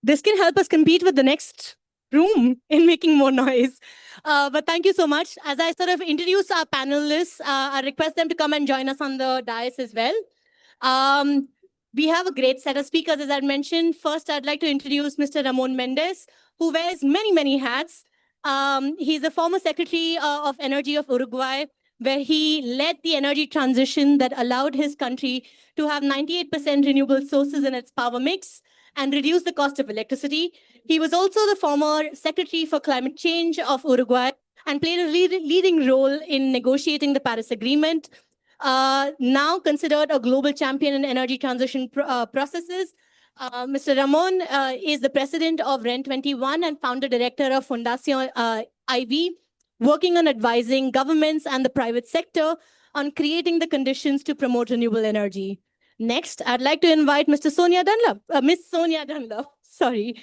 this can help us compete with the next room in making more noise. But thank you so much. As I sort of introduce our panelists, I request them to come and join us on the dais as well. Um, we have a great set of speakers, as I mentioned. First, I'd like to introduce Mr. Ramon Mendez, who wears many, many hats. He's the former Secretary of Energy of Uruguay, where he led the energy transition that allowed his country to have 98% renewable sources in its power mix and reduce the cost of electricity. He was also the former Secretary for Climate Change of Uruguay and played a leading role in negotiating the Paris Agreement. Now considered a global champion in energy transition processes, Mr. Ramon is the president of REN21 and founder director of Fundación IV, working on advising governments and the private sector on creating the conditions to promote renewable energy. Next, I'd like to invite Miss Sonia Dunlop. Sorry.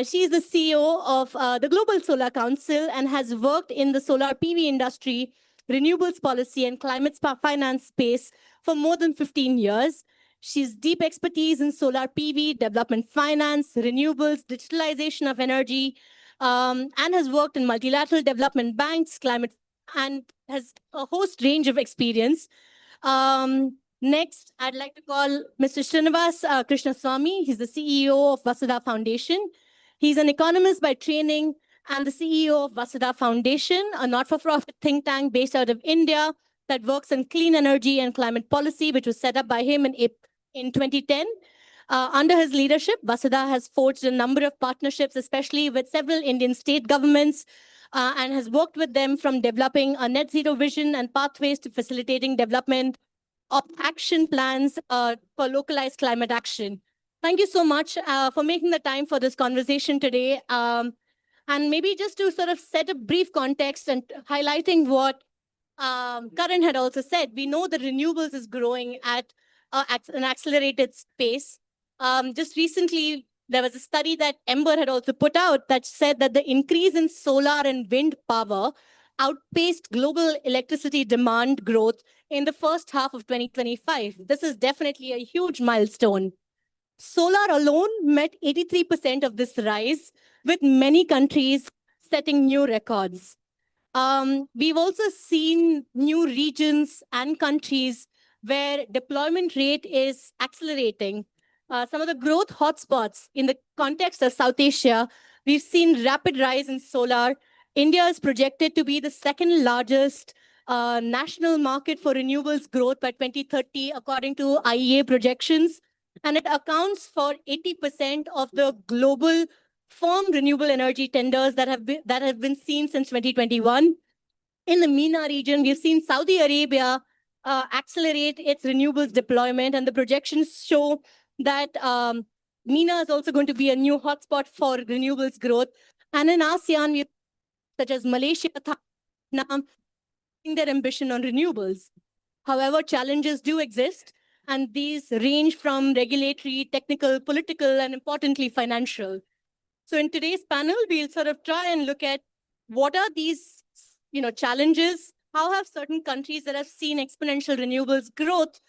She is the CEO of the Global Solar Council and has worked in the solar PV industry, renewables policy, and climate finance space for more than 15 years. She's deep expertise in solar PV, development finance, renewables, digitalization of energy, and has worked in multilateral development banks, climate, and has a host range of experience. Next, I'd like to call Mr. Srinivas Krishnaswamy. He's the CEO of Vasudha Foundation. He's an economist by training and the CEO of Vasudha Foundation, a not-for-profit think tank based out of India that works on clean energy and climate policy, which was set up by him in 2010. Under his leadership, Vasudha has forged a number of partnerships, especially with several Indian state governments, and has worked with them from developing a net zero vision and pathways to facilitating development of action plans for localized climate action. Thank you so much for making the time for this conversation today. And maybe just to sort of set a brief context and highlighting what Karan had also said, we know that renewables is growing at an accelerated pace. Just recently, there was a study that Ember had also put out that said that the increase in solar and wind power outpaced global electricity demand growth in the first half of 2025. This is definitely a huge milestone. Solar alone met 83% of this rise, with many countries setting new records. We've also seen new regions and countries where deployment rate is accelerating. Some of the growth hotspots in the context of South Asia, we've seen rapid rise in solar. India is projected to be the second largest national market for renewables growth by 2030, according to IEA projections. And it accounts for 80% of the global firm renewable energy tenders that have been seen since 2021. In the MENA region, we've seen Saudi Arabia accelerate its renewables deployment, and the projections show that MENA is also going to be a new hotspot for renewables growth. And in ASEAN, such as Malaysia, Thailand, their ambition on renewables. However, challenges do exist, and these range from regulatory, technical, political, and importantly, financial. So in today's panel, we'll sort of try and look at what are these challenges, how have certain countries that have seen exponential renewables growth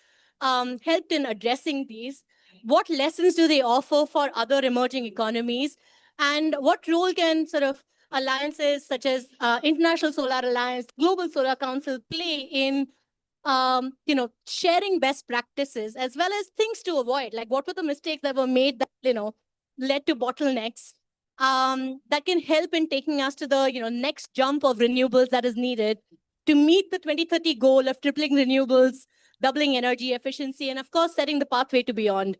helped in addressing these, what lessons do they offer for other emerging economies, and what role can sort of alliances such as International Solar Alliance, Global Solar Council play in sharing best practices as well as things to avoid, like what were the mistakes that were made that led to bottlenecks that can help in taking us to the next jump of renewables that is needed to meet the 2030 goal of tripling renewables, doubling energy efficiency, and of course setting the pathway to beyond.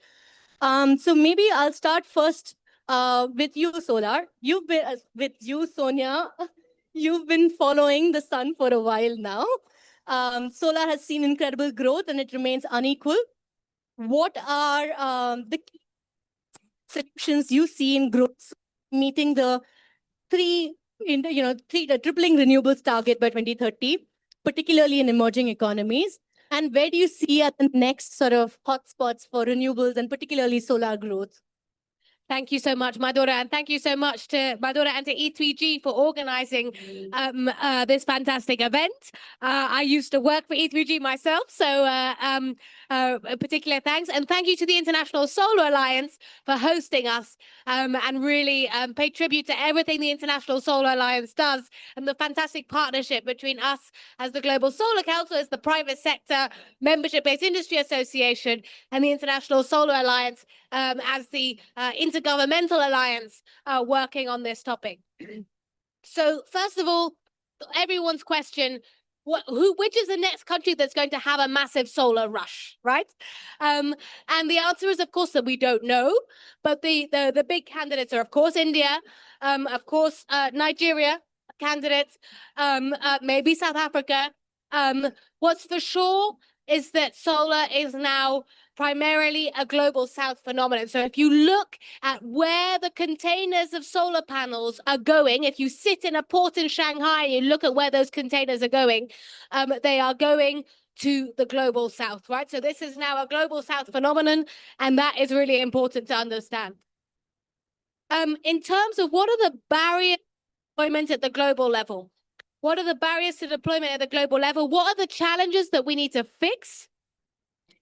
So maybe I'll start first with you, Solar. With you, Sonia. You've been following the sun for a while now. Solar has seen incredible growth and it remains unequal. What are the key solutions you see in growth meeting the tripling renewables target by 2030, particularly in emerging economies? And where do you see at the next sort of hotspots for renewables and particularly solar growth? Thank you so much, Madura, and thank you so much to Madura and to E3G for organizing this fantastic event. I used to work for E3G myself, so a particular thanks. And thank you to the International Solar Alliance for hosting us and really pay tribute to everything the International Solar Alliance does and the fantastic partnership between us as the Global Solar Council, as the private sector membership-based industry association, and the International Solar Alliance as the intergovernmental alliance working on this topic. So first of all, everyone's question, which is the next country that's going to have a massive solar rush, right? And the answer is, of course, that we don't know. But the big candidates are, of course, India, of course, Nigeria, candidates, maybe South Africa. What's for sure is that solar is now primarily a global south phenomenon. So if you look at where the containers of solar panels are going, if you sit in a port in Shanghai and you look at where those containers are going, they are going to the global south, right? So this is now a global south phenomenon, and that is really important to understand. In terms of what are the barriers to deployment at the global level? What are the barriers to deployment at the global level? What are the challenges that we need to fix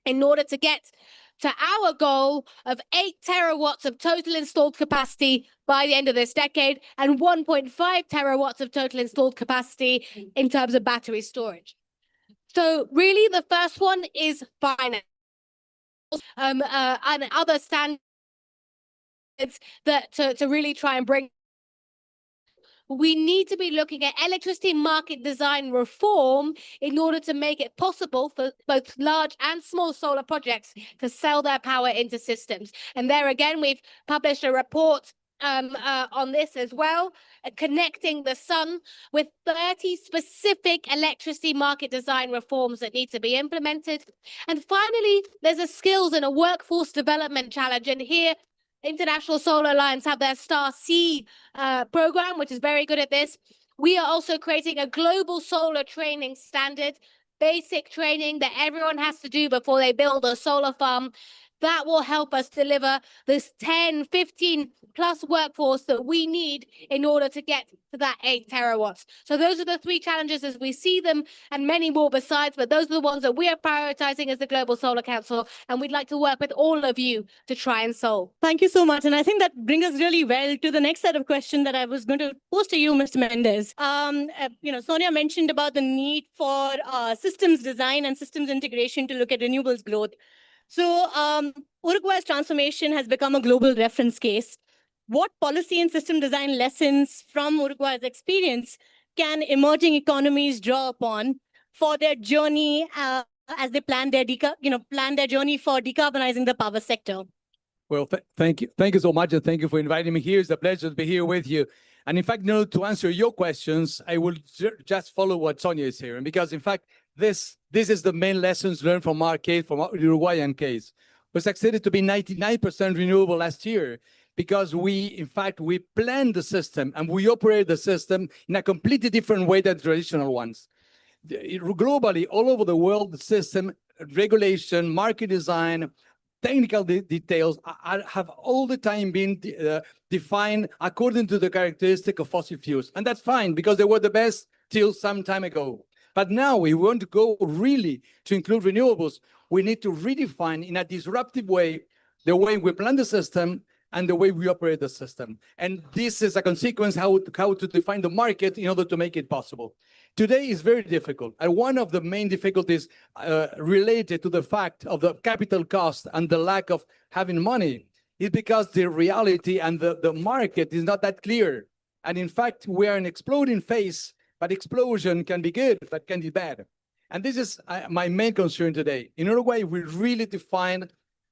in order to get to our goal of 8 terawatts of total installed capacity by the end of this decade and 1.5 terawatts of total installed capacity in terms of battery storage? So really the first one is finance and other standards that to really try and bring. We need to be looking at electricity market design reform in order to make it possible for both large and small solar projects to sell their power into systems. And there again, we've published a report on this as well, connecting the sun with 30 specific electricity market design reforms that need to be implemented. And finally, there's a skills and a workforce development challenge. And here, International Solar Alliance have their Star C program, which is very good at this. We are also creating a global solar training standard, basic training that everyone has to do before they build a solar farm. That will help us deliver this 10, 15 plus workforce that we need in order to get to that 8 terawatts. So those are the 3 challenges as we see them, and many more besides, but those are the ones that we are prioritizing as the Global Solar Council, and we'd like to work with all of you to try and solve. Thank you so much. And I think that brings us really well to the next set of questions that I was going to pose to you, Mr. Mendes. Sonia mentioned about the need for systems design and systems integration to look at renewables growth. So Uruguay's transformation has become a global reference case. What policy and system design lessons from Uruguay's experience can emerging economies draw upon for their journey as they plan their journey for decarbonizing the power sector? Well, thank you so much, and thank you for inviting me here. It's a pleasure to be here with you. And in fact, to answer your questions, I will just follow what Sonia is saying, because in fact, this is the main lessons learned from our case, from our Uruguayan case. We succeeded to be 99% renewable last year because we planned the system and we operate the system in a completely different way than traditional ones. Globally, all over the world, the system, regulation, market design, technical details have all the time been defined according to the characteristic of fossil fuels. And that's fine because they were the best till some time ago. But now we want to go really to include renewables. We need to redefine in a disruptive way the way we plan the system and the way we operate the system. And this is a consequence how to define the market in order to make it possible. Today is very difficult. And one of the main difficulties related to the fact of the capital cost and the lack of having money is because the reality and the market is not that clear. And in fact, we are in an exploding phase, but explosion can be good, but can be bad. And this is my main concern today. In Uruguay, we really define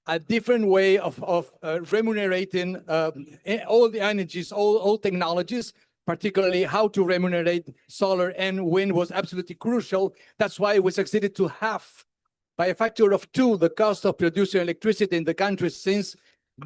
a different way of remunerating all the energies, all technologies, particularly how to remunerate solar and wind was absolutely crucial. That's why we succeeded to halve, by a factor of 2, the cost of producing electricity in the country since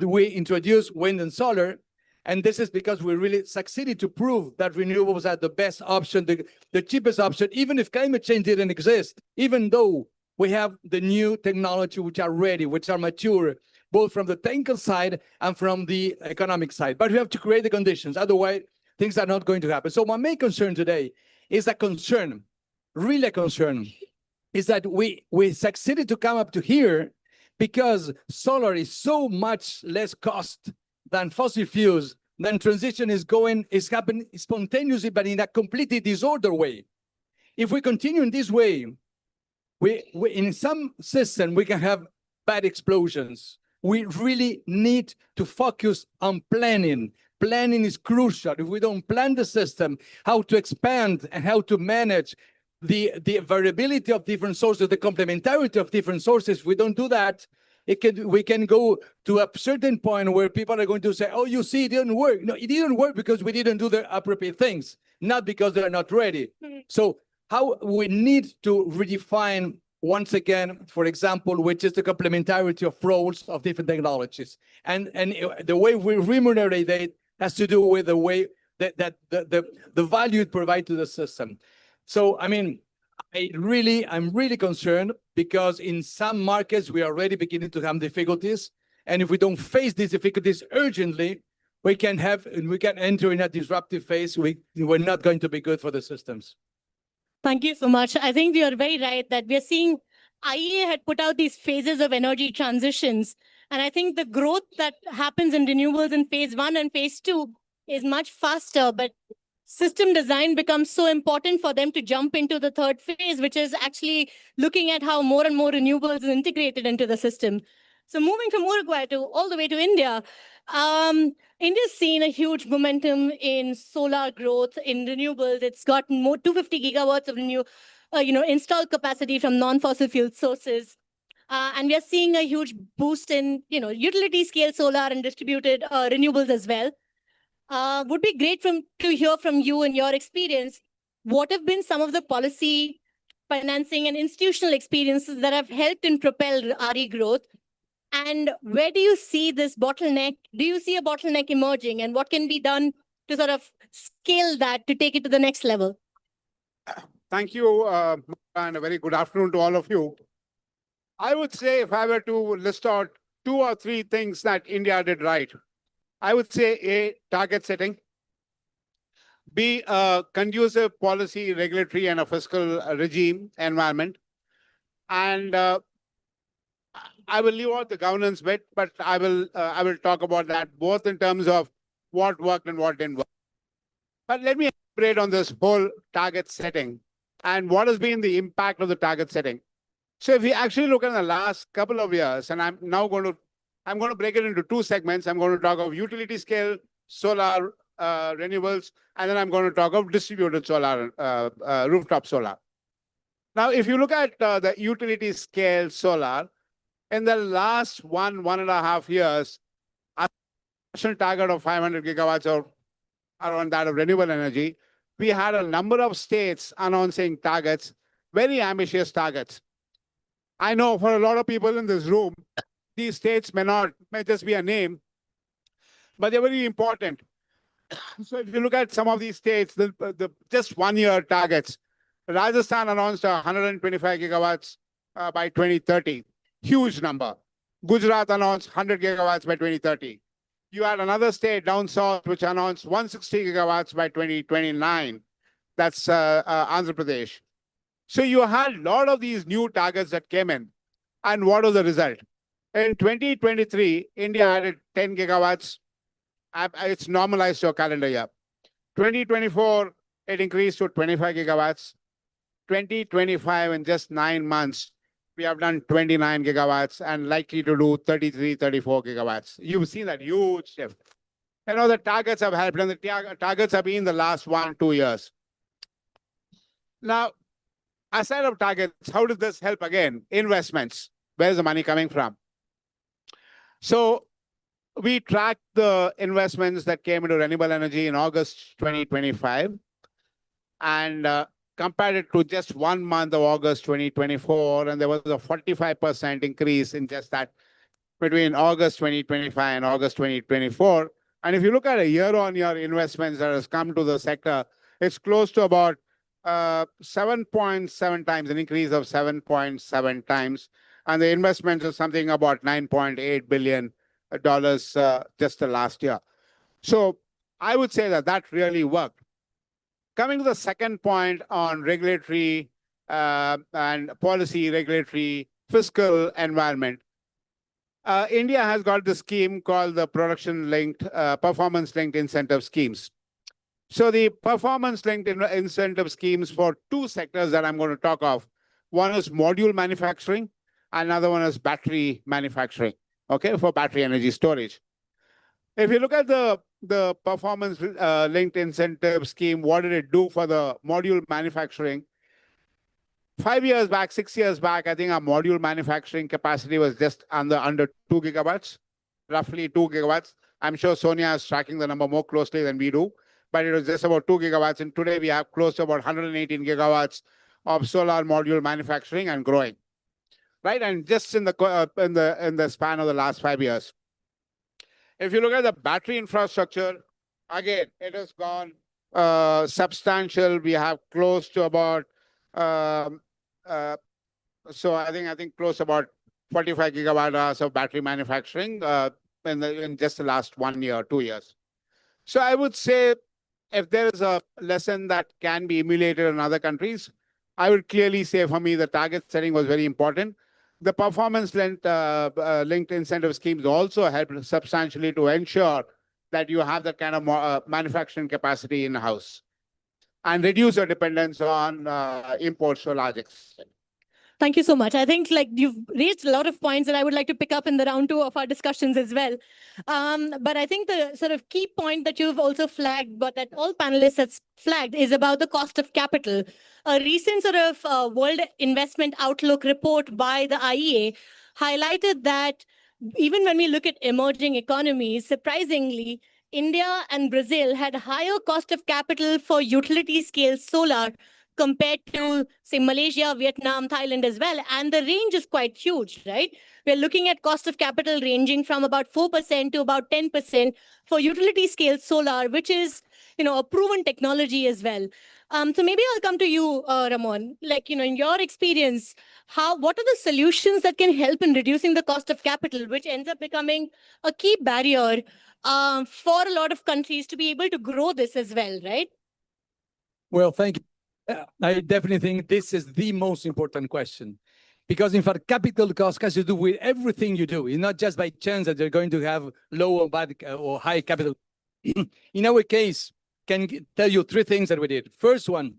we introduced wind and solar. And this is because we really succeeded to prove that renewables are the best option, the cheapest option, even if climate change didn't exist, even though we have the new technology which are ready, which are mature, both from the technical side and from the economic side. But we have to create the conditions. Otherwise, things are not going to happen. So my main concern today is a concern, really a concern, is that we succeeded to come up to here because solar is so much less cost than fossil fuels. Then transition is happening spontaneously, but in a completely disordered way. If we continue in this way, we in some system we can have bad explosions. We really need to focus on planning. Planning is crucial. If we don't plan the system, how to expand and how to manage the variability of different sources, the complementarity of different sources, if we don't do that, we can go to a certain point where people are going to say, oh, you see, it didn't work. No, it didn't work because we didn't do the appropriate things, not because they're not ready. So how we need to redefine once again, for example, which is the complementarity of roles of different technologies. And the way we remunerate it has to do with the way that the value it provides to the system. So, I mean, I'm really concerned because in some markets, we are already beginning to have difficulties. And if we don't face these difficulties urgently, we can enter in a disruptive phase. We're not going to be good for the systems. Thank you so much. I think you're very right that we're seeing IEA had put out these phases of energy transitions. And I think the growth that happens in renewables in phase 1 and phase 2 is much faster, but system design becomes so important for them to jump into the third phase, which is actually looking at how more and more renewables is integrated into the system. So moving from Uruguay all the way to India, India's seen a huge momentum in solar growth in renewables. It's got more 250 gigawatts of installed capacity from non-fossil fuel sources. And we are seeing a huge boost in utility scale solar and distributed renewables as well. Would be great to hear from you and your experience. What have been some of the policy, financing, and institutional experiences that have helped in propel RE growth? And where do you see this bottleneck? Do you see a bottleneck emerging? And what can be done to sort of scale that to take it to the next level? Thank you, and a very good afternoon to all of you. I would say if I were to list out 2 or 3 things that India did right, I would say A, target setting, B, conducive policy, regulatory, and a fiscal regime environment. And I will leave out the governance bit, but I will talk about that both in terms of what worked and what didn't work. But let me elaborate on this whole target setting and what has been the impact of the target setting. So if we actually look at the last couple of years, and I'm going to break it into 2 segments. I'm going to talk of utility scale, solar, renewables, and then I'm going to talk of distributed solar, rooftop solar. Now, if you look at the utility scale solar, in the last 1.5 years, a national target of 500 gigawatts or around that of renewable energy, we had a number of states announcing targets, very ambitious targets. I know for a lot of people in this room, these states may just be a name, but they're very important. So if you look at some of these states, the just 1-year targets, Rajasthan announced 125 gigawatts by 2030, huge number. Gujarat announced 100 gigawatts by 2030. You had another state down south which announced 160 gigawatts by 2029. That's Andhra Pradesh. So you had a lot of these new targets that came in. And what was the result? In 2023, India added 10 gigawatts. It's normalized to a calendar year. 2024, it increased to 25 gigawatts. 2025, in just 9 months, we have done 29 gigawatts and likely to do 33, 34 gigawatts. You've seen that huge shift. The targets have helped, and the targets have been the last 1-2 years. Now, aside of targets, how does this help again? Investments. Where's the money coming from? So we tracked the investments that came into renewable energy in August 2025 and compared it to just 1 month of August 2024. And there was a 45% increase in just that between August 2025 and August 2024. And if you look at a year-on-year investments that has come to the sector, it's close to about 7.7 times, an increase of 7.7 times. And the investments is something about $9.8 billion just the last year. So I would say that that really worked. Coming to the second point on regulatory and policy, regulatory, fiscal environment, India has got this scheme called the performance-linked incentive schemes. So the performance-linked incentive schemes for two sectors that I'm going to talk of. One is module manufacturing, another one is battery manufacturing, okay, for battery energy storage. If you look at the performance-linked incentive scheme, what did it do for the module manufacturing? 5 years back, 6 years back, I think our module manufacturing capacity was just under 2 gigawatts, roughly 2 gigawatts. I'm sure Sonia is tracking the number more closely than we do, but it was just about 2 gigawatts. And today we have close to about 118 gigawatts of solar module manufacturing and growing, right? And just in the span of the last 5 years. If you look at the battery infrastructure, again, it has gone substantial. We have close to about so I think close to about 45 gigawatt hours of battery manufacturing in just the last 1 year, 2 years. So I would say if there is a lesson that can be emulated in other countries, I would clearly say for me the target setting was very important. The performance-linked incentive schemes also helped substantially to ensure that you have that kind of manufacturing capacity in-house and reduce your dependence on imports to a large extent. Thank you so much. I think like you've raised a lot of points that I would like to pick up in the round 2 of our discussions as well. But I think the sort of key point that you've also flagged, but that all panelists have flagged, is about the cost of capital. A recent sort of World Investment Outlook report by the IEA highlighted that even when we look at emerging economies, surprisingly, India and Brazil had higher cost of capital for utility scale solar compared to, say, Malaysia, Vietnam, Thailand as well. And the range is quite huge, right? We're looking at cost of capital ranging from about 4% to about 10% for utility scale solar, which is, a proven technology as well. So maybe I'll come to you, Ramon. Like, in your experience, what are the solutions that can help in reducing the cost of capital, which ends up becoming a key barrier for a lot of countries to be able to grow this as well, right? Well, thank you. I definitely think this is the most important question, because in fact, capital cost has to do with everything you do. It's not just by chance that you're going to have low or bad or high capital. In our case, can tell you 3 things that we did. First one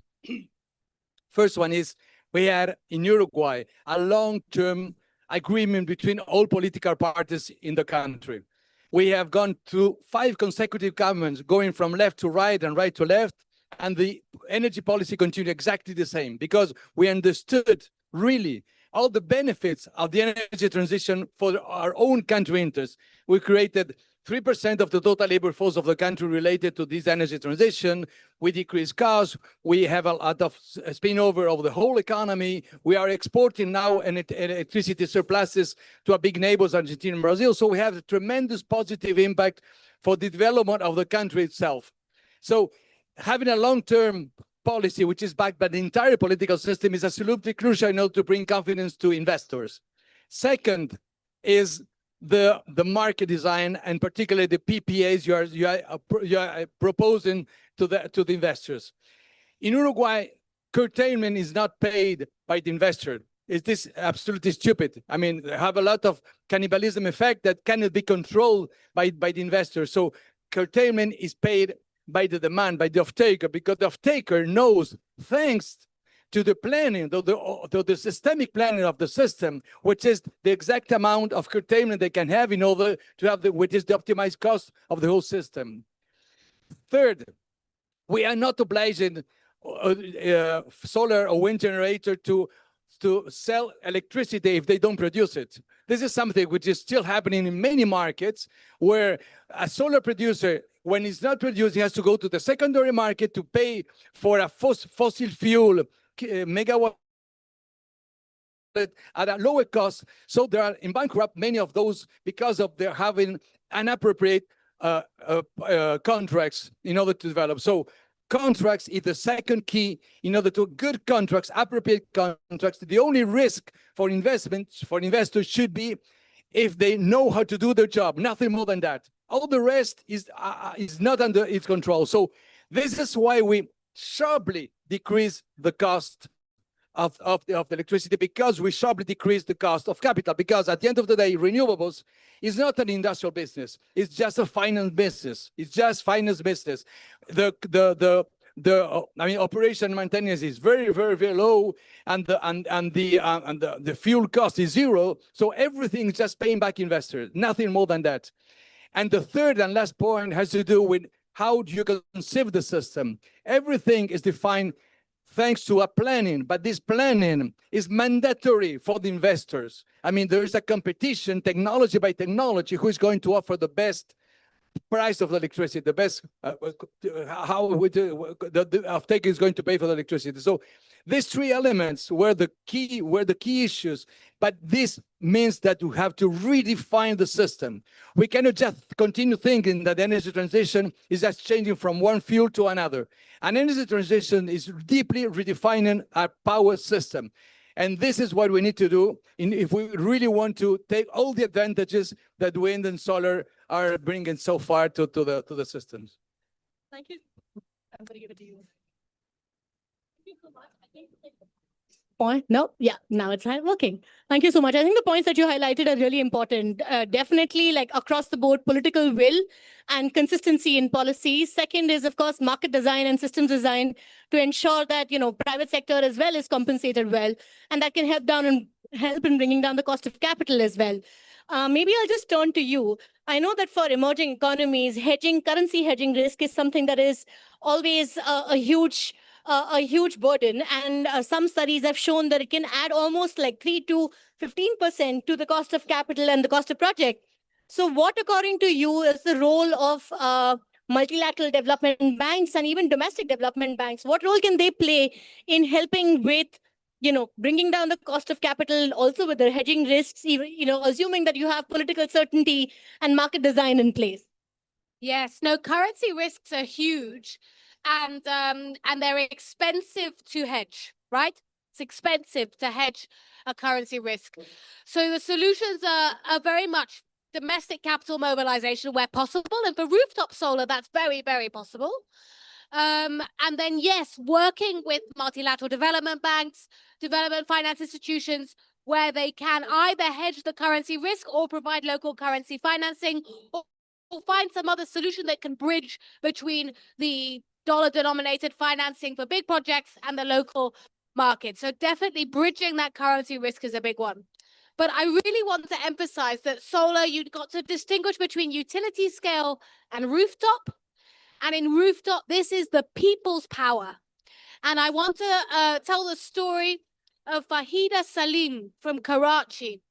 is we had in Uruguay a long-term agreement between all political parties in the country. We have gone through 5 consecutive governments, going from left to right and right to left, and the energy policy continued exactly the same, because we understood really all the benefits of the energy transition for our own country interests. We created 3% of the total labor force of the country related to this energy transition. We decreased costs. We have a lot of spillover of the whole economy. We are exporting now electricity surpluses to our big neighbors, Argentina and Brazil. So we have a tremendous positive impact for the development of the country itself. So having a long-term policy which is backed by the entire political system is absolutely crucial in order to bring confidence to investors. Second is the market design, and particularly the PPAs you are proposing to the investors. In Uruguay, curtailment is not paid by the investor. Is this absolutely stupid? I mean, they have a lot of cannibalism effect that cannot be controlled by the investor. So curtailment is paid by the demand, by the off-taker, because the off-taker knows, thanks to the planning, to the systemic planning of the system, which is the exact amount of curtailment they can have in order to have which is the optimized cost of the whole system. Third, we are not obliging solar or wind generator to sell electricity if they don't produce it. This is something which is still happening in many markets, where a solar producer, when it's not produced, he has to go to the secondary market to pay for a fossil fuel megawatt at a lower cost. So there are in bankrupt many of those because of their having inappropriate contracts in order to develop. So contracts is the second key in order to good contracts, appropriate contracts. The only risk for investors should be if they know how to do their job, nothing more than that. All the rest is not under its control. So this is why we sharply decrease the cost of the electricity, because we sharply decrease the cost of capital. Because at the end of the day, renewables is not an industrial business. It's just a finance business. It's just finance business. I mean, operation maintenance is very, very, very low, and the fuel cost is zero. So everything is just paying back investors, nothing more than that. And the third and last point has to do with how do you conceive the system. Everything is defined thanks to a planning, but this planning is mandatory for the investors. I mean, there is a competition, technology by technology, who is going to offer the best price of the electricity, the best, how the offtake is going to pay for the electricity. So these three elements were the key issues, but this means that we have to redefine the system. We cannot just continue thinking that energy transition is just changing from one fuel to another. An energy transition is deeply redefining our power system. And this is what we need to do if we really want to take all the advantages that wind and solar are bringing so far to the systems. Thank you. I'm going to give it to you. Thank you so much. I think point. No, yeah, now it's not working. Thank you so much. I think the points that you highlighted are really important. Definitely, like across the board, political will and consistency in policy. Second is, of course, market design and systems design to ensure that, you know, private sector as well is compensated well, and that can help in bringing down the cost of capital as well. Maybe I'll just turn to you. I know that for emerging economies, currency hedging risk is something that is always a huge burden. And some studies have shown that it can add almost like 3 to 15% to the cost of capital and the cost of project. So what, according to you, is the role of multilateral development banks and even domestic development banks? What role can they play in helping with, you know, bringing down the cost of capital, also with the hedging risks, even, you know, assuming that you have political certainty and market design in place? Yes, no, currency risks are huge, and they're expensive to hedge, right? It's expensive to hedge a currency risk. So the solutions are very much domestic capital mobilization where possible, and for rooftop solar, that's very, very possible. And then, yes, working with multilateral development banks, development finance institutions, where they can either hedge the currency risk or provide local currency financing, or find some other solution that can bridge between the dollar-denominated financing for big projects and the local market. So definitely bridging that currency risk is a big one. But I really want to emphasize that solar, you've got to distinguish between utility scale and rooftop. And in rooftop, this is the people's power. And I want to tell the story of Fahida Salim from Karachi,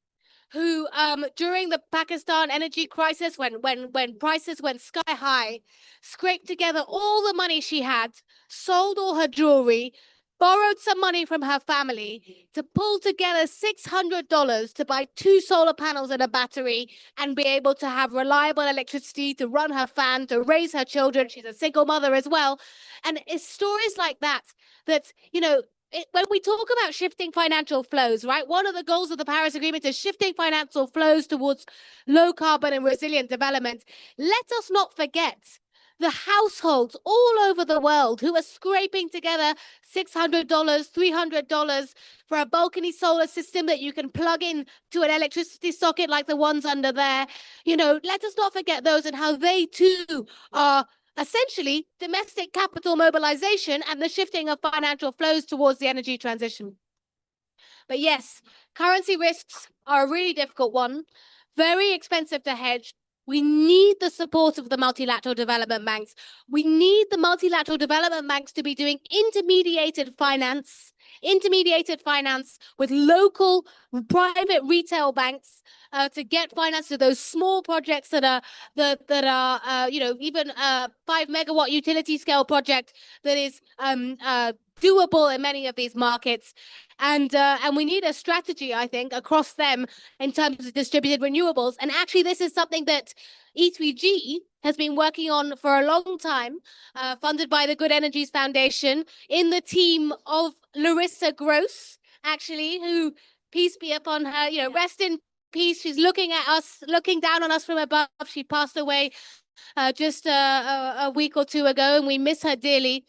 who during the Pakistan energy crisis, when prices went sky high, scraped together all the money she had, sold all her jewelry, borrowed some money from her family to pull together $600 to buy 2 solar panels and a battery and be able to have reliable electricity to run her fan, to raise her children. She's a single mother as well. And it's stories like that, you know, when we talk about shifting financial flows, right, one of the goals of the Paris Agreement is shifting financial flows towards low carbon and resilient development. Let us not forget the households all over the world who are scraping together $600, $300 for a balcony solar system that you can plug in to an electricity socket like the ones under there. You know, let us not forget those and how they too are essentially domestic capital mobilization and the shifting of financial flows towards the energy transition. But yes, currency risks are a really difficult one, very expensive to hedge. We need the support of the multilateral development banks. We need the multilateral development banks to be doing intermediated finance with local private retail banks to get finance to those small projects that are you know, even a 5 megawatt utility scale project that is doable in many of these markets, and we need a strategy, I think, across them in terms of distributed renewables. And actually, this is something that E3G has been working on for a long time, funded by the Good Energies Foundation, in the team of Larissa Gross, actually, who, peace be upon her, you know, rest in peace. She's looking at us, looking down on us from above. She passed away just a week or two ago, and we miss her dearly.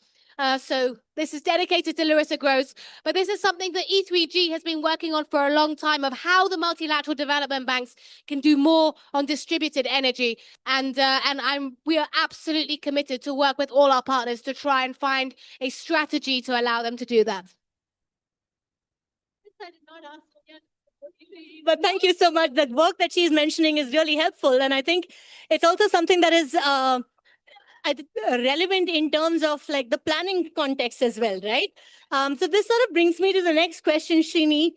So this is dedicated to Larissa Gross, but this is something that E3G has been working on for a long time, of how the multilateral development banks can do more on distributed energy. And we are absolutely committed to work with all our partners to try and find a strategy to allow them to do that. I did not ask yet. But thank you so much. That work that she's mentioning is really helpful. And I think it's also something that is relevant in terms of like the planning context as well, right? So this sort of brings me to the next question, Srini.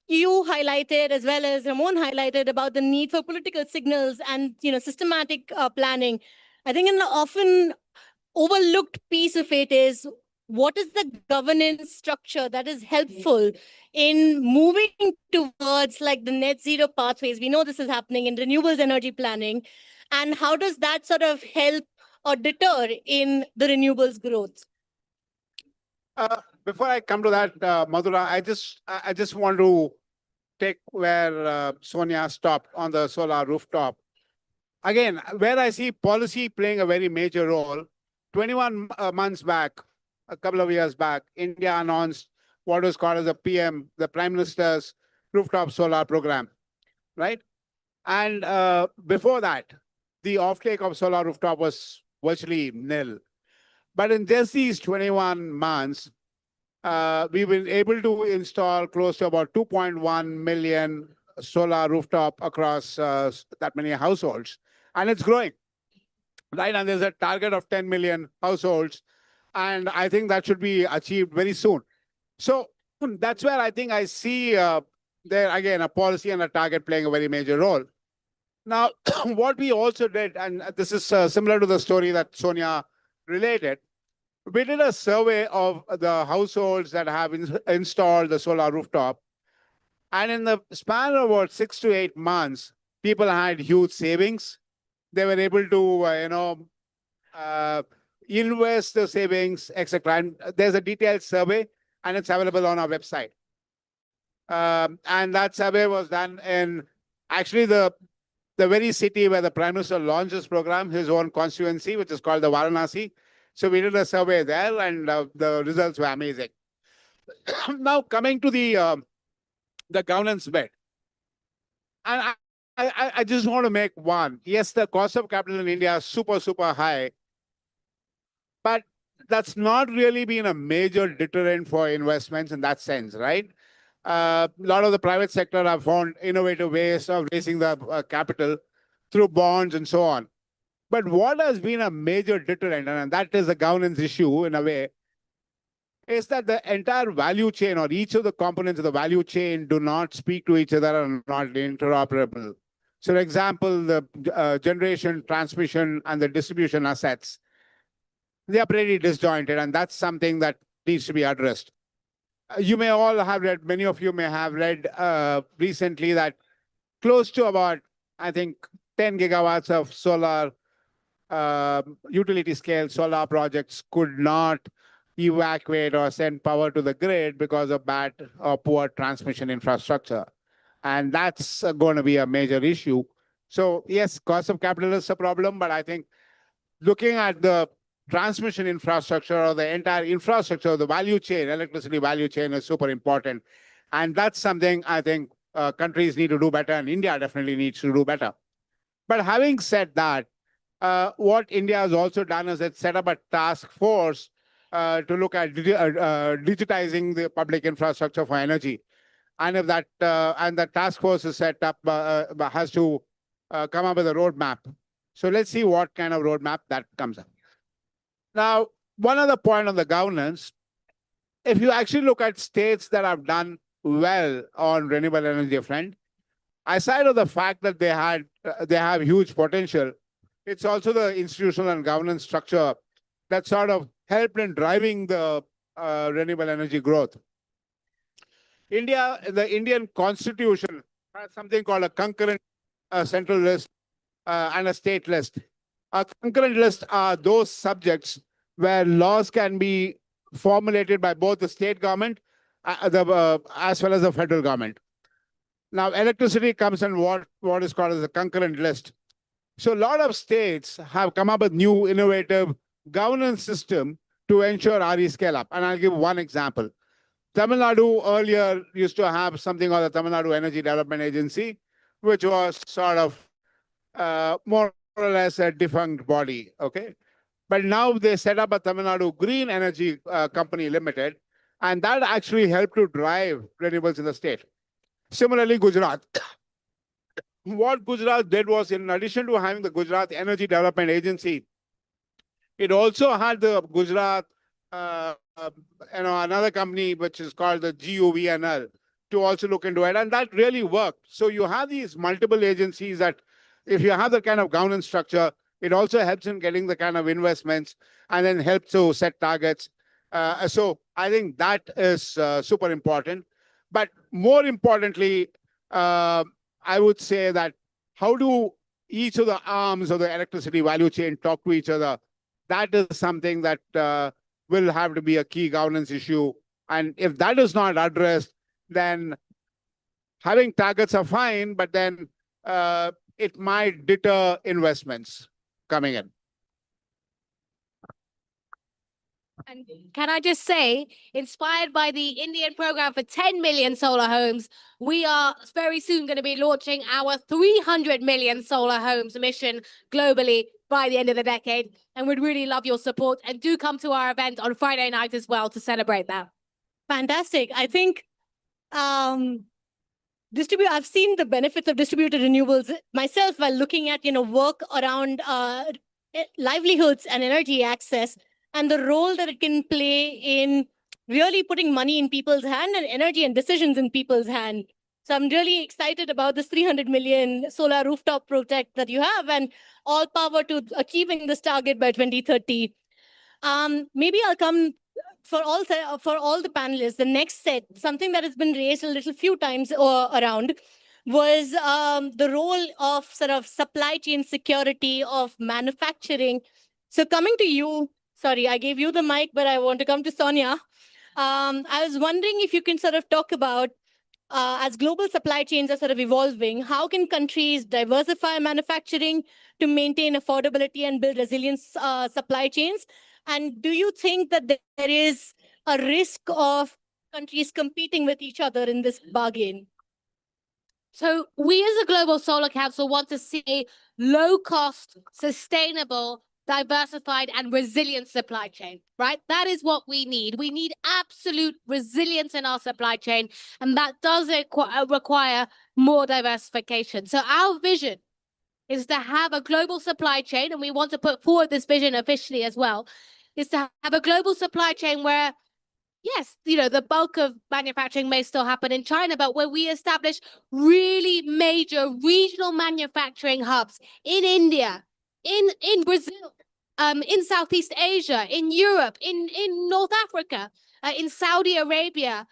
You highlighted, as well as Ramon highlighted, about the need for political signals and systematic planning. I think an often overlooked piece of it is, what is the governance structure that is helpful in moving towards like the net zero pathways? We know this is happening in renewables energy planning. And how does that sort of help or deter in the renewables growth? Before I come to that, Madhura, I just want to take where Sonia stopped on the solar rooftop. Again, where I see policy playing a very major role, 21 months back, a couple of years back, India announced what was called as the Prime Minister's rooftop solar program, right? And before that, the offtake of solar rooftop was virtually nil. But in just these 21 months, we've been able to install close to about 2.1 million solar rooftop across that many households. And it's growing, right? And there's a target of 10 million households. And I think that should be achieved very soon. So that's where I think I see there, again, a policy and a target playing a very major role. Now, what we also did, and this is similar to the story that Sonia related, we did a survey of the households that have installed the solar rooftop. And in the span of about 6 to 8 months, people had huge savings. They were able to, invest the savings, etc. And there's a detailed survey, and it's available on our website. And that survey was done in actually the very city where the Prime Minister launched this program, his own constituency, which is called the Varanasi. So we did a survey there, and the results were amazing. Now, coming to the governance bit, and I just want to make one. Yes, the cost of capital in India is super, super high, but that's not really been a major deterrent for investments in that sense, right? A lot of the private sector have found innovative ways of raising the capital through bonds and so on. But what has been a major deterrent, and that is a governance issue in a way, is that the entire value chain, or each of the components of the value chain, do not speak to each other and are not interoperable. So, for example, the generation, transmission, and the distribution assets, they are pretty disjointed, and that's something that needs to be addressed. You may all have read, many of you may have read recently that close to about, I think, 10 gigawatts of solar utility scale solar projects could not evacuate or send power to the grid because of bad or poor transmission infrastructure. And that's going to be a major issue. So yes, cost of capital is a problem, but I think looking at the transmission infrastructure or the entire infrastructure of the value chain, electricity value chain, is super important. And that's something I think countries need to do better, and India definitely needs to do better. But having said that, what India has also done is it set up a task force to look at digitizing the public infrastructure for energy. And if that and the task force is set up, has to come up with a roadmap. So let's see what kind of roadmap that comes up. Now, one other point on the governance, if you actually look at states that have done well on renewable energy front, aside of the fact that they have huge potential, it's also the institutional and governance structure that sort of helped in driving the renewable energy growth. The Indian constitution has something called a concurrent central list and a state list. A concurrent list are those subjects where laws can be formulated by both the state government as well as the federal government. Now, electricity comes in what is called as a concurrent list. So a lot of states have come up with new innovative governance system to ensure RE scale up. And I'll give one example. Tamil Nadu earlier used to have something called the Tamil Nadu Energy Development Agency, which was sort of more or less a defunct body, okay? But now they set up a Tamil Nadu Green Energy Company Limited, and that actually helped to drive renewables in the state. Similarly, Gujarat. What Gujarat did was, in addition to having the Gujarat Energy Development Agency, it also had the Gujarat, another company which is called the GUVNL to also look into it, and that really worked. So you have these multiple agencies that, if you have the kind of governance structure, it also helps in getting the kind of investments and then helps to set targets. So I think that is super important. But more importantly, I would say that how do each of the arms of the electricity value chain talk to each other? That is something that will have to be a key governance issue. And if that is not addressed, then having targets are fine, but then it might deter investments coming in. And can I just say, inspired by the Indian program for 10 million solar homes, we are very soon going to be launching our 300 million solar homes mission globally by the end of the decade. And we'd really love your support. And do come to our event on Friday night as well to celebrate that. Fantastic. I think I've seen the benefits of distributed renewables myself while looking at, work around livelihoods and energy access, and the role that it can play in really putting money in people's hand and energy and decisions in people's hand. So I'm really excited about this 300 million solar rooftop project that you have, and all power to achieving this target by 2030. Maybe I'll come for all the panelists. The next set, something that has been raised a little few times around, was the role of sort of supply chain security of manufacturing. So coming to you, sorry, I gave you the mic, but I want to come to Sonia. I was wondering if you can sort of talk about, as global supply chains are sort of evolving, how can countries diversify manufacturing to maintain affordability and build resilient supply chains? And do you think that there is a risk of countries competing with each other in this bargain? So we as a Global Solar Council want to see low-cost, sustainable, diversified and resilient supply chain, right? That is what we need. We need absolute resilience in our supply chain, and that does require more diversification. So our vision is to have a global supply chain, and we want to put forward this vision officially as well, is to have a global supply chain where, yes, the bulk of manufacturing may still happen in China, but where we establish really major regional manufacturing hubs in India, in Brazil, in Southeast Asia, in Europe, in North Africa, in Saudi Arabia,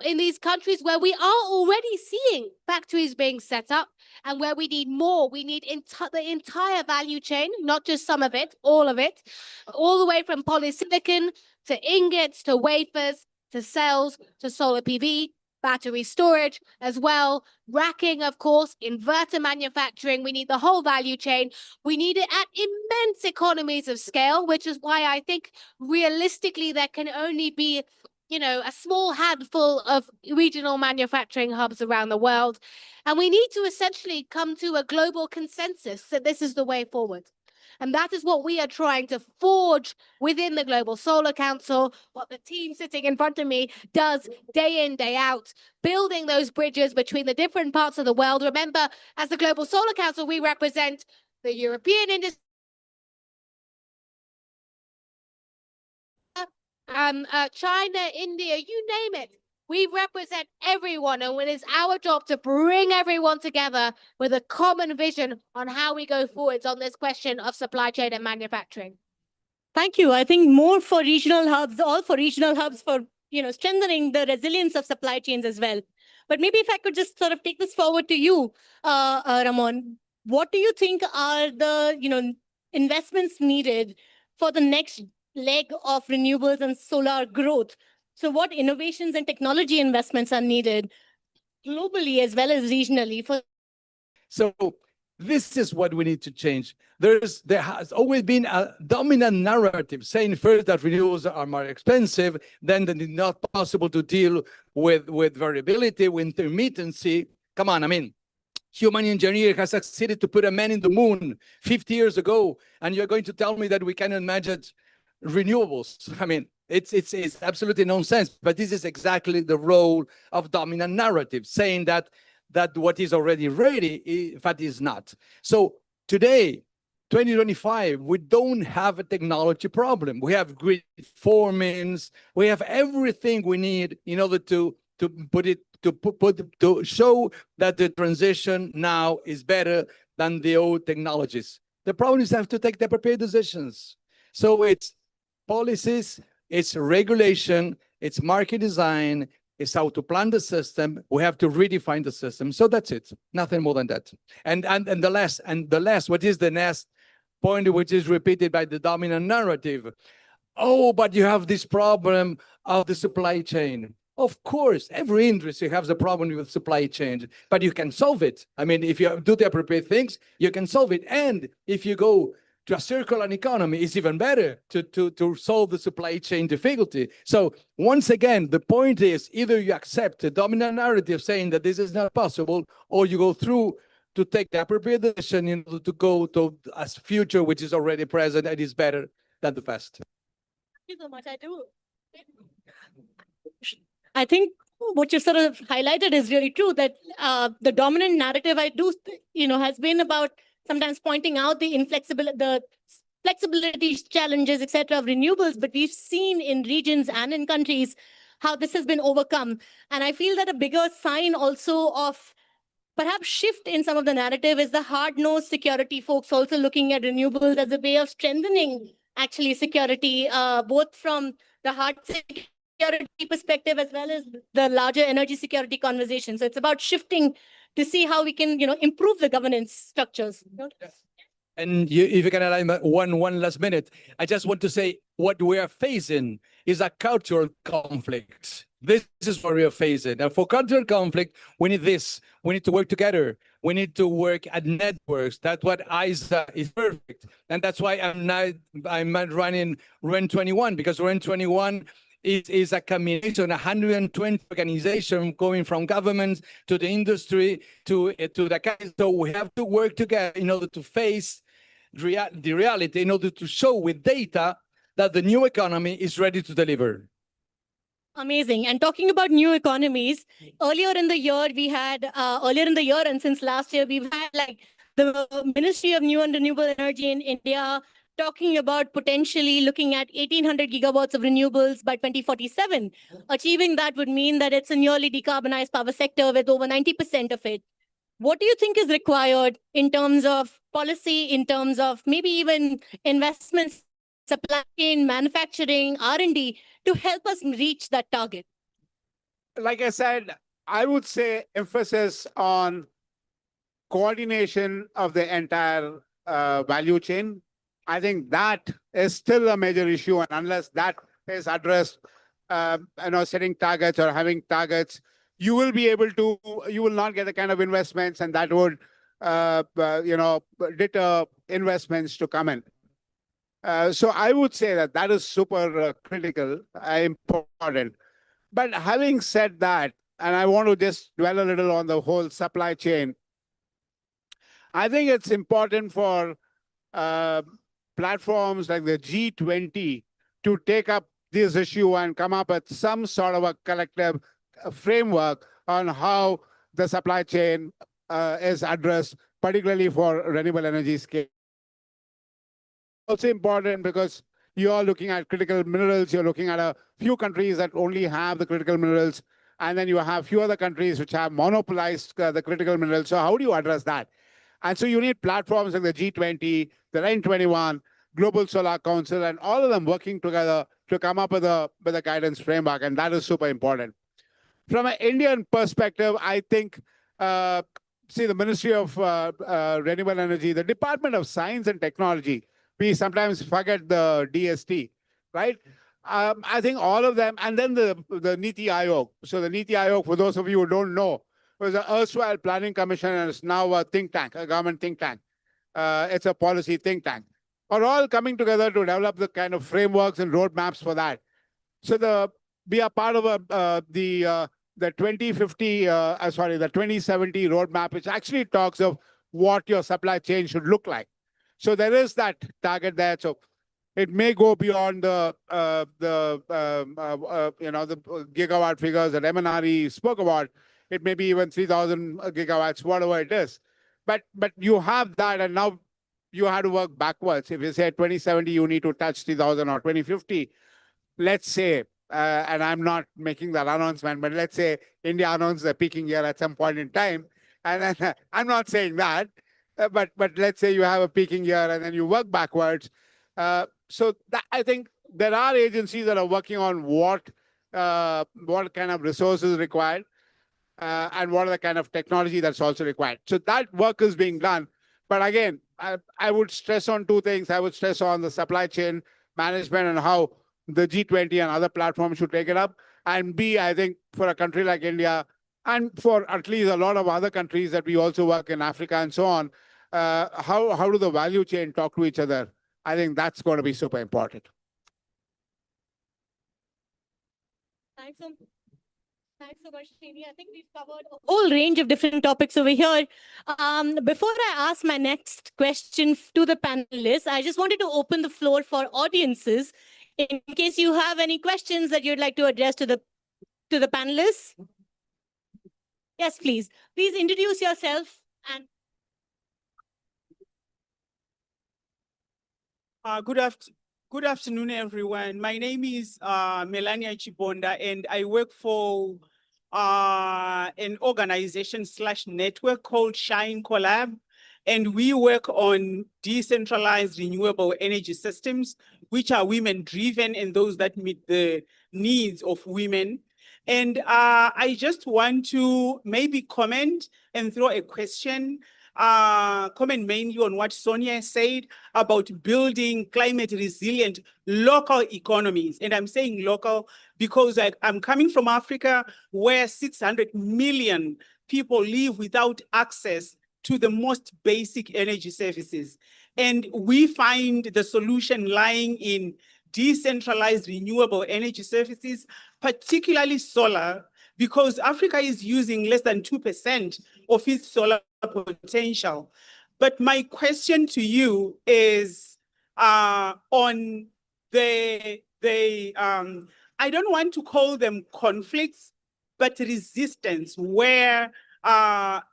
in these countries where we are already seeing factories being set up, and where we need more. We need the entire value chain, not just some of it, all of it, all the way from polysilicon to ingots, to wafers, to cells, to solar PV, battery storage as well, racking, of course, inverter manufacturing. We need the whole value chain. We need it at immense economies of scale, which is why I think realistically there can only be, a small handful of regional manufacturing hubs around the world. And we need to essentially come to a global consensus that this is the way forward. And that is what we are trying to forge within the Global Solar Council, what the team sitting in front of me does day in, day out, building those bridges between the different parts of the world. Remember, as the Global Solar Council, we represent the European industry, China, India, you name it. We represent everyone, and it is our job to bring everyone together with a common vision on how we go forwards on this question of supply chain and manufacturing. Thank you. I think more for regional hubs, all for regional hubs for strengthening the resilience of supply chains as well. But maybe if I could just sort of take this forward to you, Ramon, what do you think are the investments needed for the next leg of renewables and solar growth? So, what innovations and technology investments are needed globally as well as regionally for? So this is what we need to change. There has always been a dominant narrative saying first that renewables are more expensive, then that it's not possible to deal with variability, with intermittency. Come on, I mean, human engineer has succeeded to put a man in the moon 50 years ago, and you're going to tell me that we cannot manage renewables. I mean, it's absolutely nonsense, but this is exactly the role of dominant narrative, saying that what is already ready, in fact, is not. So today, 2025, we don't have a technology problem. We have grid formings, we have everything we need in order to show that the transition now is better than the old technologies. The problem is have to take the prepared decisions. So it's policies, it's regulation, it's market design, it's how to plan the system. We have to redefine the system. So that's it. Nothing more than that. And the last, what is the next point which is repeated by the dominant narrative? Oh, but you have this problem of the supply chain. Of course, every industry has a problem with supply chain, but you can solve it. I mean, if you do the appropriate things, you can solve it. And if you go to a circular economy, it's even better to solve the supply chain difficulty. So once again, the point is either you accept the dominant narrative saying that this is not possible, or you go through to take the appropriate decision in order to go to a future which is already present and is better than the past. Thank you so much. I think what you sort of highlighted is really true, that the dominant narrative has been about sometimes pointing out the flexibility challenges, etc., of renewables, but we've seen in regions and in countries how this has been overcome. And I feel that a bigger sign also of perhaps shift in some of the narrative is the hard-nosed security folks also looking at renewables as a way of strengthening actually security, both from the hard security perspective as well as the larger energy security conversation. So it's about shifting to see how we can, improve the governance structures. And if you can allow me one last minute, I just want to say what we are facing is a cultural conflict. This is what we are facing. And for cultural conflict, we need this. We need to work together. We need to work at networks. That's what ISA is perfect. And that's why I'm running REN21, because REN21 is a combination, 120 organizations going from governments to the industry to the country. So we have to work together in order to face the reality, in order to show with data that the new economy is ready to deliver. Amazing. And talking about new economies, earlier in the year and since last year, we've had like the Ministry of New and Renewable Energy in India talking about potentially looking at 1,800 gigawatts of renewables by 2047. Achieving that would mean that it's a nearly decarbonized power sector with over 90% of it. What do you think is required in terms of policy, in terms of maybe even investments, supply chain, manufacturing, R&D to help us reach that target? Like I said, I would say emphasis on coordination of the entire value chain. I think that is still a major issue, and unless that is addressed, setting targets or having targets, you will not get the kind of investments, and that would, deter investments to come in. So I would say that is super critical, important. But having said that, and I want to just dwell a little on the whole supply chain, I think it's important for platforms like the G20 to take up this issue and come up with some sort of a collective framework on how the supply chain is addressed, particularly for renewable energy scale. Also important because you are looking at critical minerals. You're looking at a few countries that only have the critical minerals, and then you have few other countries which have monopolized the critical minerals. So how do you address that? And so you need platforms like the G20, the REN21, Global Solar Council, and all of them working together to come up with a guidance framework, and that is super important. From an Indian perspective, I think, see, the Ministry of Renewable Energy, the Department of Science and Technology, we sometimes forget the DST, right? I think all of them, and then the Niti Aayog. So the Niti Aayog, for those of you who don't know, was an erstwhile planning commission and is now a think tank, a government think tank. It's a policy think tank. Are all coming together to develop the kind of frameworks and roadmaps for that. So we are part of the 2050, the 2070 roadmap, which actually talks of what your supply chain should look like. So there is that target there. So it may go beyond the gigawatt figures that MNRE spoke about. It may be even 3,000 gigawatts, whatever it is. But you have that, and now you have to work backwards. If you say 2070, you need to touch 3,000, or 2050. Let's say, and I'm not making that announcement, but let's say India announces a peaking year at some point in time. And then, I'm not saying that, but let's say you have a peaking year and then you work backwards. So that, I think there are agencies that are working on what kind of resources required and what are the kind of technology that's also required. So that work is being done. But again, I would stress on two things. I would stress on the supply chain management and how the G20 and other platforms should take it up. And B, I think for a country like India, and for at least a lot of other countries that we also work in Africa and so on, how do the value chain talk to each other? I think that's going to be super important. Thanks so much, Srini. I think we've covered a whole range of different topics over here. Before I ask my next question to the panelists, I just wanted to open the floor for audiences in case you have any questions that you'd like to address to the panelists. Yes, please. Please introduce yourself and. Good afternoon, everyone. My name is Melania Chibonda, and I work for an organization/network called Shine Collab. And we work on decentralized renewable energy systems, which are women-driven and those that meet the needs of women. And I just want to maybe comment and throw a question, comment mainly on what Sonia said about building climate resilient local economies. And I'm saying local because I'm coming from Africa, where 600 million people live without access to the most basic energy services. And we find the solution lying in decentralized renewable energy services, particularly solar, because Africa is using less than 2% of its solar potential. But my question to you is on the I don't want to call them conflicts, but resistance, where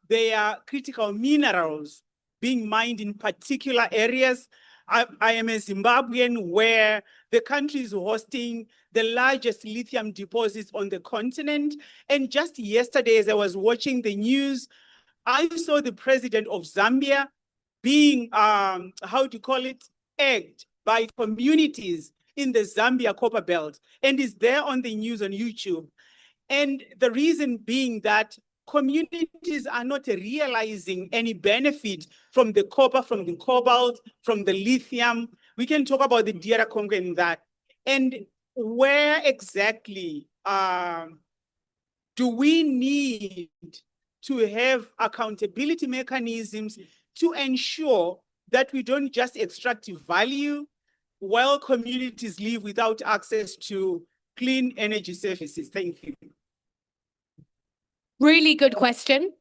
there are critical minerals being mined in particular areas. I am a Zimbabwean, where the country is hosting the largest lithium deposits on the continent. And just yesterday, as I was watching the news, I saw the president of Zambia being, egged by communities in the Zambia copper belt, and is there on the news on YouTube. And the reason being that communities are not realizing any benefit from the copper, from the cobalt, from the lithium. We can talk about the DR Congo and that. And where exactly do we need to have accountability mechanisms to ensure that we don't just extract value while communities live without access to clean energy services? Thank you. Really good question.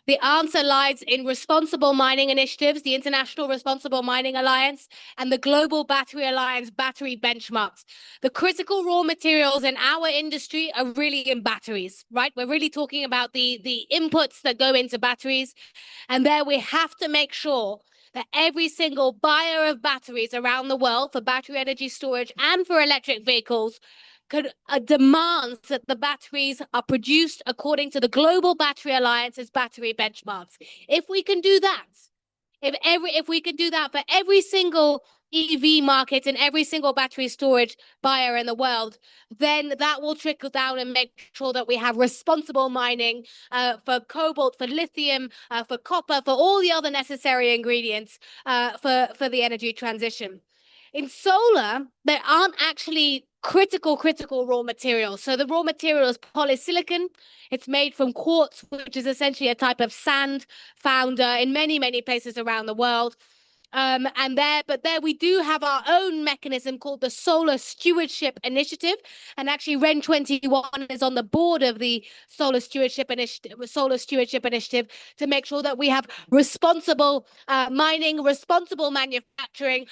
The answer lies in responsible mining initiatives, the International Responsible Mining Alliance, and the Global Battery Alliance battery benchmarks. The critical raw materials in our industry are really in batteries, right? We're really talking about the inputs that go into batteries. And there we have to make sure that every single buyer of batteries around the world for battery energy storage and for electric vehicles demands that the batteries are produced according to the Global Battery Alliance's battery benchmarks. If we can do that, if we can do that for every single EV market and every single battery storage buyer in the world, then that will trickle down and make sure that we have responsible mining for cobalt, for lithium, for copper, for all the other necessary ingredients for the energy transition. In solar, there aren't actually critical raw materials. So the raw material is polysilicon. It's made from quartz, which is essentially a type of sand found in many places around the world. But there we do have our own mechanism called the Solar Stewardship Initiative, and actually REN 21 is on the board of the Solar Stewardship Initiative to make sure that we have responsible mining, responsible manufacturing,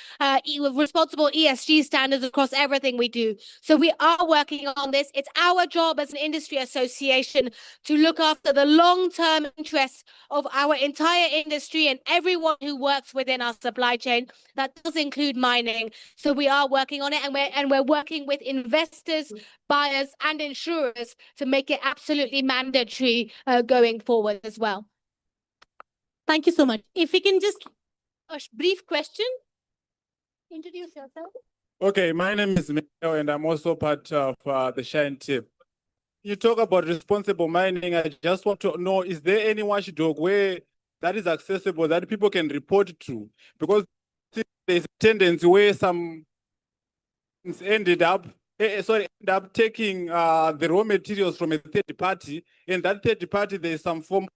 responsible ESG standards across everything we do. So we are working on this. It's our job as an industry association to look after the long-term interests of our entire industry and everyone who works within our supply chain. That does include mining. So we are working on it, and we're working with investors, buyers, and insurers to make it absolutely mandatory going forward as well. Thank you so much. If we can just a brief question. Introduce yourself. Okay, my name is Miguel, and I'm also part of the Shine team. You talk about responsible mining. I just want to know, is there any watchdog where that is accessible that people can report to? Because there's a tendency where some end up taking the raw materials from a third party, and that third party, there's some form of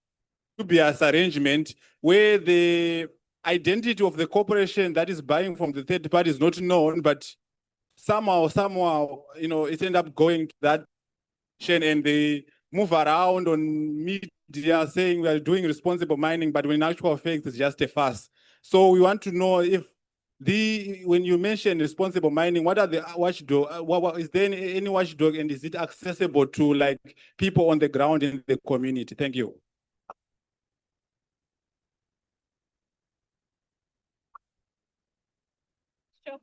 dubious arrangement where the identity of the corporation that is buying from the third party is not known, but somehow, you know, it ends up going to that chain, and they move around on media saying we are doing responsible mining, but when in actual fact it's just a farce. So we want to know if when you mention responsible mining, what are the watchdog? Is there any watchdog, and is it accessible to like people on the ground in the community? Thank you.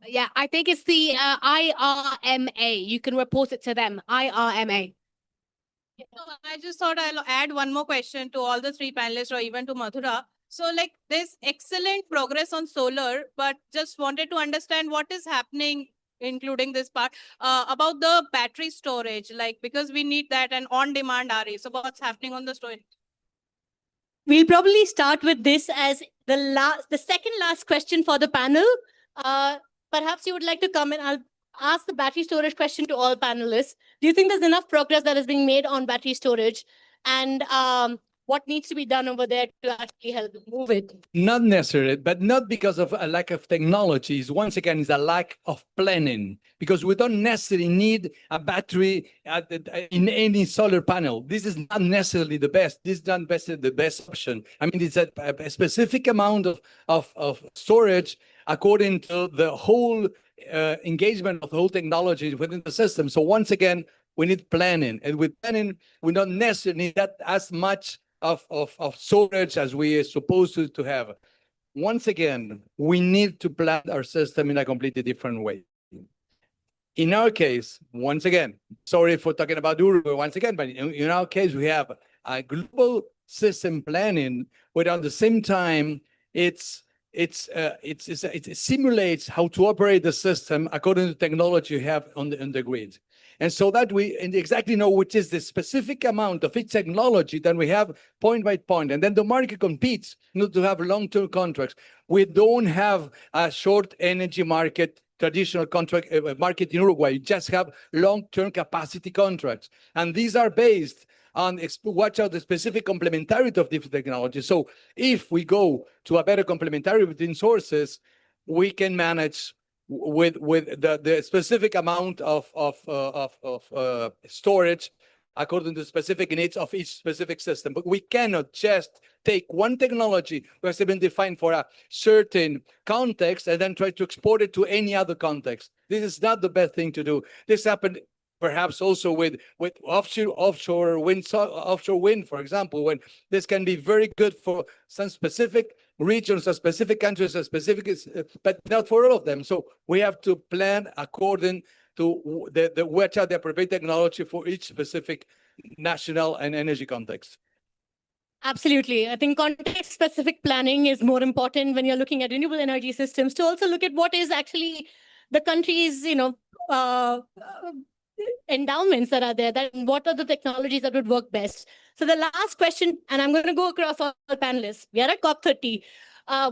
Yeah, I think it's the IRMA. You can report it to them, IRMA. So I just thought I'll add one more question to all the three panelists or even to Madhura. So like there's excellent progress on solar, but just wanted to understand what is happening, including this part, about the battery storage, like because we need that and on-demand RE. So what's happening on the storage? We'll probably start with this as the second last question for the panel. Perhaps you would like to come in. I'll ask the battery storage question to all panelists. Do you think there's enough progress that is being made on battery storage? And what needs to be done over there to actually help move it? Not necessarily, but not because of a lack of technologies. Once again, it's a lack of planning, because we don't necessarily need a battery in any solar panel. This is not necessarily the best. This is not necessarily the best option. I mean, it's a specific amount of storage according to the whole engagement of the whole technology within the system. So once again, we need planning. And with planning, we don't necessarily need that as much of storage as we are supposed to have. Once again, we need to plan our system in a completely different way. In our case, once again, sorry for talking about Uruguay once again, but in our case, we have a global system planning, but at the same time, it simulates how to operate the system according to technology you have on the grid. And so that we exactly know which is the specific amount of each technology that we have point by point. And then the market competes not to have long-term contracts. We don't have a short energy market, traditional contract market in Uruguay. You just have long-term capacity contracts. And these are based on watch out the specific complementarity of different technologies. So if we go to a better complementarity between sources, we can manage with the specific amount of storage according to the specific needs of each specific system. But we cannot just take one technology which has been defined for a certain context and then try to export it to any other context. This is not the best thing to do. This happened perhaps also with offshore wind, for example, when this can be very good for some specific regions or specific countries or specific, but not for all of them. So we have to plan according to the watch out the appropriate technology for each specific national and energy context. Absolutely. I think context-specific planning is more important when you're looking at renewable energy systems, to also look at what is actually the country's, endowments that are there, that what are the technologies that would work best. So the last question, and I'm going to go across all panelists. We are at COP30.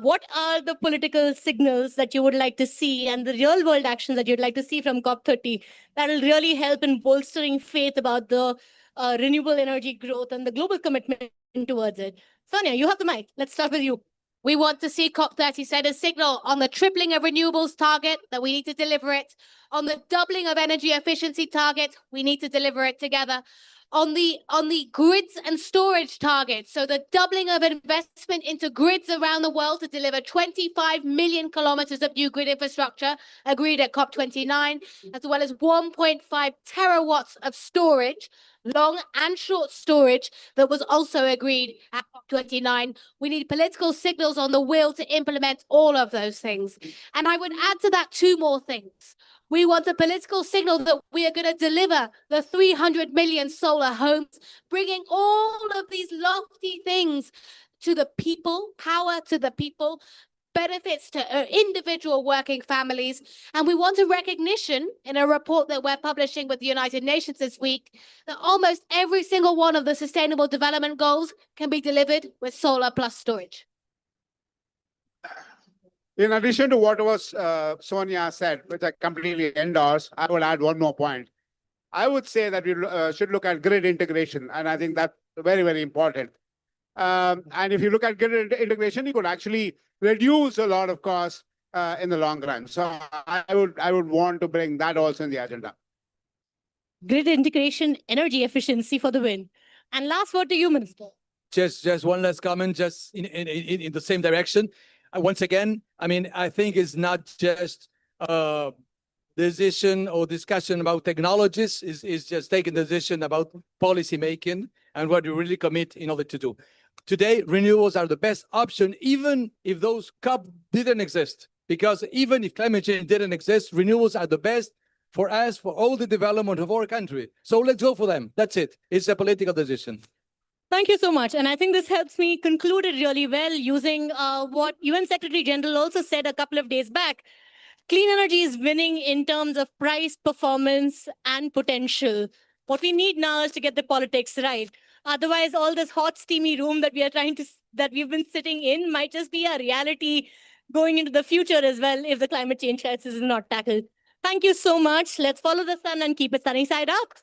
What are the political signals that you would like to see and the real world actions that you'd like to see from COP30 that will really help in bolstering faith about the renewable energy growth and the global commitment towards it? Sonia, you have the mic. Let's start with you. We want to see COP30 set a signal on the tripling of renewables target, that we need to deliver it. On the doubling of energy efficiency target, we need to deliver it together. On the grids and storage target, so the doubling of investment into grids around the world to deliver 25 million kilometers of new grid infrastructure, agreed at COP29, as well as 1.5 terawatts of storage, long and short storage, that was also agreed at COP29. We need political signals on the will to implement all of those things. And I would add to that two more things. We want a political signal that we are going to deliver the 300 million solar homes, bringing all of these lofty things to the people, power to the people, benefits to individual working families. And we want a recognition in a report that we're publishing with the United Nations this week that almost every single one of the Sustainable Development Goals can be delivered with solar plus storage. In addition to what was Sonia said, which I completely endorse, I will add one more point. I would say that we should look at grid integration, and I think that's very, very important. And if you look at grid integration, you could actually reduce a lot of costs in the long run. So I would want to bring that also in the agenda. Grid integration, energy efficiency for the win. And last word to you, Minister. Just one last comment, just in the same direction. Once again, I mean, I think it's not just decision or discussion about technologies, is just taking the decision about policy making and what you really commit in order to do. Today, renewables are the best option, even if those COP didn't exist. Because even if climate change didn't exist, renewables are the best for us, for all the development of our country. So let's go for them. That's it. It's a political decision. Thank you so much. And I think this helps me conclude it really well using what UN Secretary General also said a couple of days back. Clean energy is winning in terms of price, performance, and potential. What we need now is to get the politics right. Otherwise, all this hot, steamy room that we've been sitting in might just be a reality going into the future as well if the climate change crisis is not tackled. Thank you so much. Let's follow the sun and keep it sunny side up.